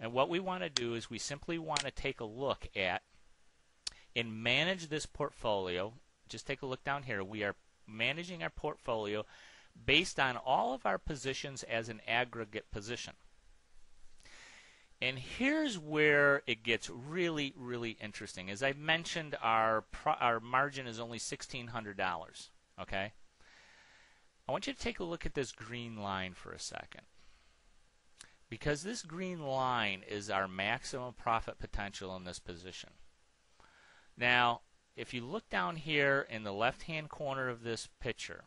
And what we want to do is we simply want to take a look at and manage this portfolio. Just take a look down here. We are managing our portfolio based on all of our positions as an aggregate position. And here's where it gets really, really interesting. As I mentioned, our margin is only $1,600. Okay? I want you to take a look at this green line for a second. Because this green line is our maximum profit potential in this position. Now, if you look down here in the left-hand corner of this picture,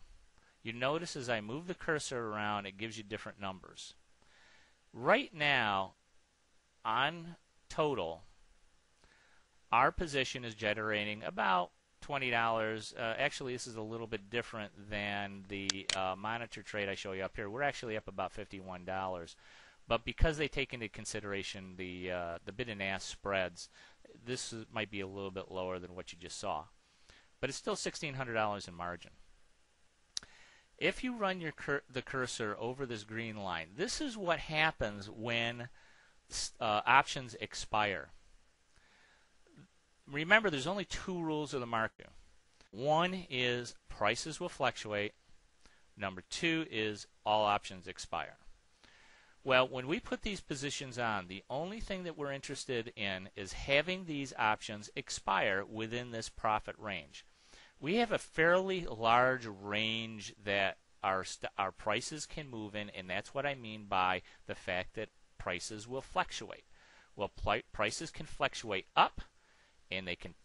you notice as I move the cursor around, it gives you different numbers. Right now, on total, our position is generating about $20. Actually, this is a little bit different than the monitor trade I show you up here. We're actually up about $51. But because they take into consideration the bid and ask spreads, this might be a little bit lower than what you just saw. But it's still $1,600 in margin. If you run the cursor over this green line, this is what happens when options expire. Remember, there's only two rules of the market. One is prices will fluctuate. Number two is all options expire. Well, when we put these positions on, the only thing that we're interested in is having these options expire within this profit range. We have a fairly large range that our prices can move in, and that's what I mean by the fact that prices will fluctuate. Well, prices can fluctuate up, and they can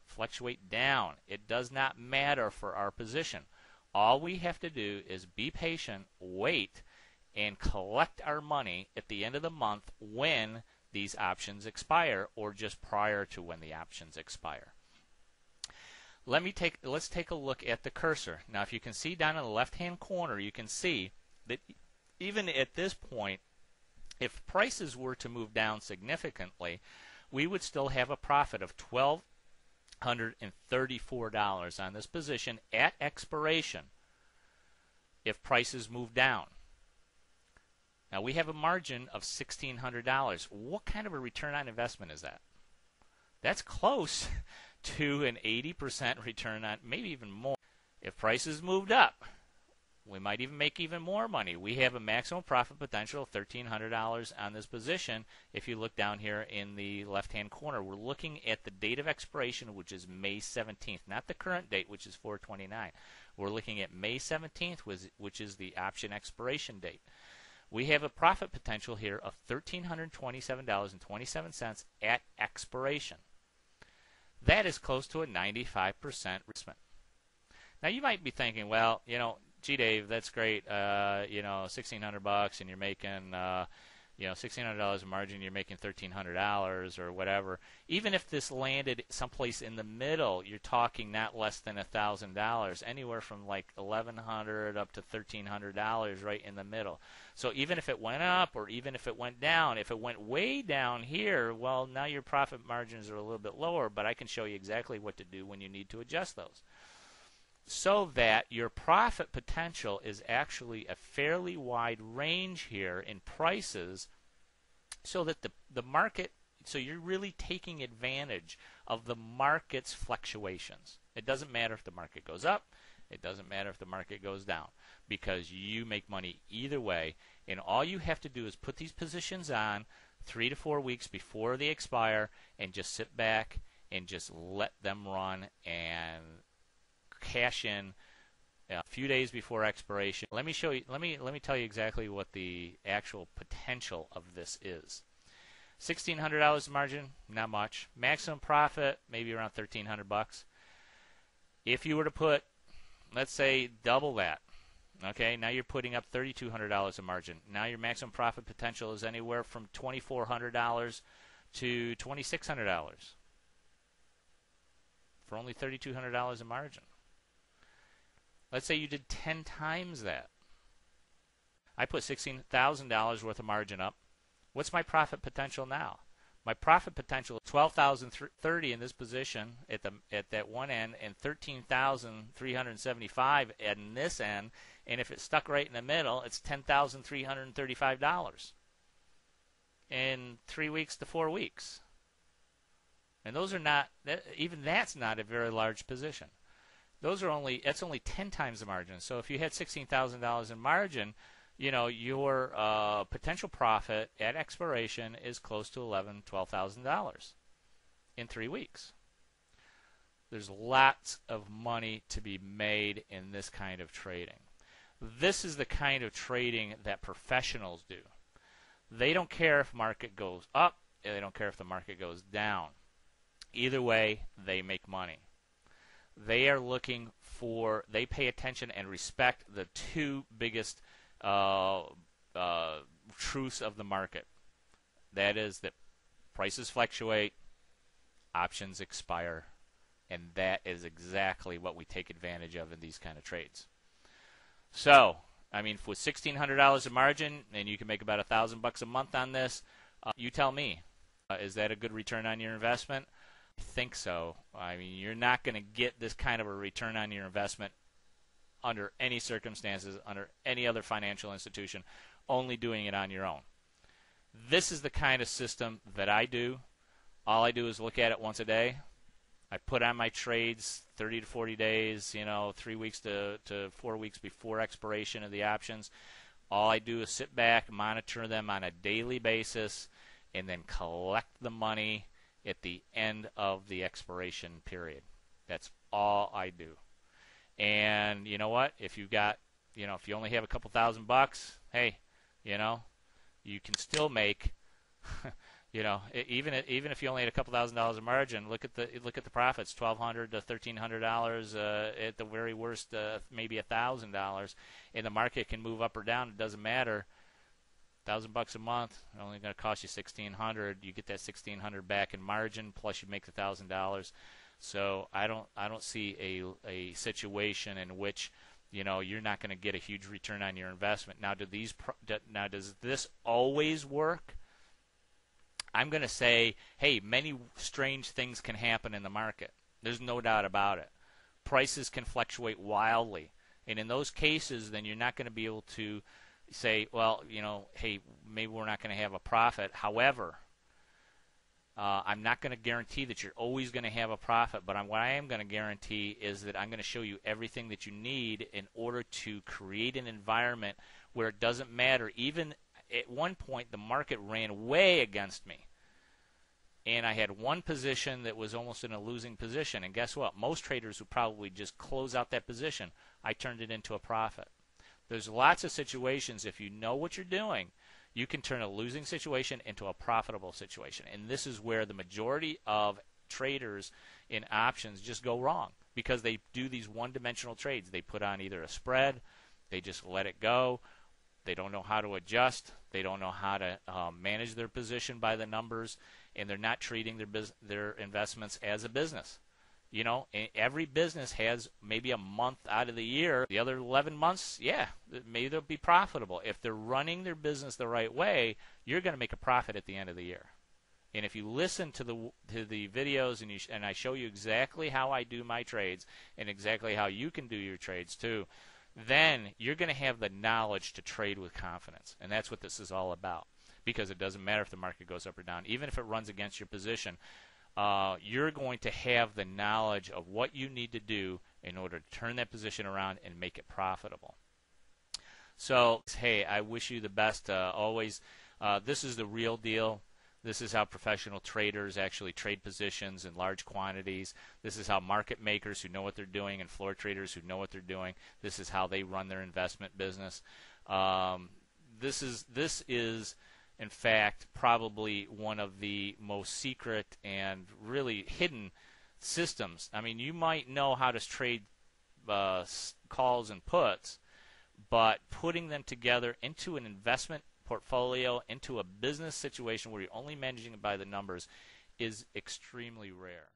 fluctuate down. It does not matter for our position. All we have to do is be patient, wait, and collect our money at the end of the month when these options expire, or just prior to when the options expire. Let's take a look at the cursor. Now, if you can see down in the left-hand corner, you can see that even at this point, if prices were to move down significantly, we would still have a profit of $1,234 on this position at expiration if prices move down. Now, we have a margin of $1,600. What kind of a return on investment is that? That's close to an 80% return on, maybe even more. If prices moved up, we might even make even more money. We have a maximum profit potential of $1,300 on this position. If you look down here in the left-hand corner, we're looking at the date of expiration, which is May 17th, not the current date, which is 4/29. We're looking at May 17th, which is the option expiration date. We have a profit potential here of $1,327.27 at expiration. That is close to a 95% investment. Now, you might be thinking, well, gee, Dave, that's great. $1,600 and you're making, $1,600 in margin, you're making $1,300 or whatever. Even if this landed someplace in the middle, you're talking not less than $1,000, anywhere from like $1,100 up to $1,300 right in the middle. So even if it went up or even if it went down, if it went way down here, well, now your profit margins are a little bit lower, but I can show you exactly what to do when you need to adjust those, so that your profit potential is actually a fairly wide range here in prices, so that the market, so you're really taking advantage of the market's fluctuations. It doesn't matter if the market goes up, it doesn't matter if the market goes down, because you make money either way, and all you have to do is put these positions on 3 to 4 weeks before they expire and just sit back and just let them run and cash in a few days before expiration. Let me show you. Let me tell you exactly what the actual potential of this is. $1,600 margin, not much. Maximum profit, maybe around $1,300. If you were to put, let's say, double that, okay, now you're putting up $3,200 in margin. Now your maximum profit potential is anywhere from $2,400 to $2,600 for only $3,200 in margin. Let's say you did 10 times that. I put $16,000 worth of margin up. What's my profit potential now? My profit potential is $12,030 in this position at that one end, and $13,375 at this end. And if it's stuck right in the middle, it's $10,335. in 3 weeks to 4 weeks. And those are not, even that's not a very large position. That's only 10 times the margin. So if you had $16,000 in margin, your potential profit at expiration is close to $11,000, $12,000 in 3 weeks. There's lots of money to be made in this kind of trading. This is the kind of trading that professionals do. They don't care if market goes up, they don't care if the market goes down. Either way, they make money. They are looking for, they pay attention and respect the two biggest truths of the market. That is that prices fluctuate, options expire, and that is exactly what we take advantage of in these kind of trades. So, I mean, with $1,600 of margin, and you can make about $1,000 a month on this, you tell me, is that a good return on your investment? I think so. I mean, you're not going to get this kind of a return on your investment under any circumstances, under any other financial institution, only doing it on your own. This is the kind of system that I do. All I do is look at it once a day. I put on my trades 30 to 40 days, 3 weeks to 4 weeks before expiration of the options. All I do is sit back, monitor them on a daily basis, and then collect the money at the end of the expiration period. That's all I do. And you know what? If you got, if you only have a couple $1,000, hey, you can still make, even if you only had a couple $1,000 of margin, look at the profits, $1,200 to $1,300 at the very worst, maybe $1,000, and the market can move up or down. It doesn't matter. $1,000 a month, only going to cost you $1,600. You get that $1,600 back in margin, plus you make the $1,000. So I don't see a situation in which you're not going to get a huge return on your investment. Now, does this always work? I'm going to say, hey, many strange things can happen in the market. There's no doubt about it. Prices can fluctuate wildly, and in those cases, then you're not going to be able to say, well, hey, maybe we're not going to have a profit. However, I'm not going to guarantee that you're always going to have a profit, but what I am going to guarantee is that I'm going to show you everything that you need in order to create an environment where it doesn't matter. Even at one point, the market ran way against me, and I had one position that was almost in a losing position, and guess what? Most traders would probably just close out that position. I turned it into a profit. There's lots of situations, if you know what you're doing, you can turn a losing situation into a profitable situation. And this is where the majority of traders in options just go wrong, because they do these one-dimensional trades. They put on either a spread, they just let it go, they don't know how to adjust, they don't know how to manage their position by the numbers, and they're not treating their investments as a business. Every business has maybe a month out of the year. The other 11 months, maybe they'll be profitable. If they're running their business the right way, you're going to make a profit at the end of the year. And if you listen to the videos and I show you exactly how I do my trades and exactly how you can do your trades too, then you're going to have the knowledge to trade with confidence. And that's what this is all about, because it doesn't matter if the market goes up or down. Even if it runs against your position, you're going to have the knowledge of what you need to do in order to turn that position around and make it profitable. So, hey, I wish you the best always. This is the real deal. This is how professional traders actually trade positions in large quantities. This is how market makers who know what they're doing and floor traders who know what they're doing, this is how they run their investment business. This is in fact, probably one of the most secret and really hidden systems. I mean, you might know how to trade calls and puts, but putting them together into an investment portfolio, into a business situation where you're only managing it by the numbers, is extremely rare.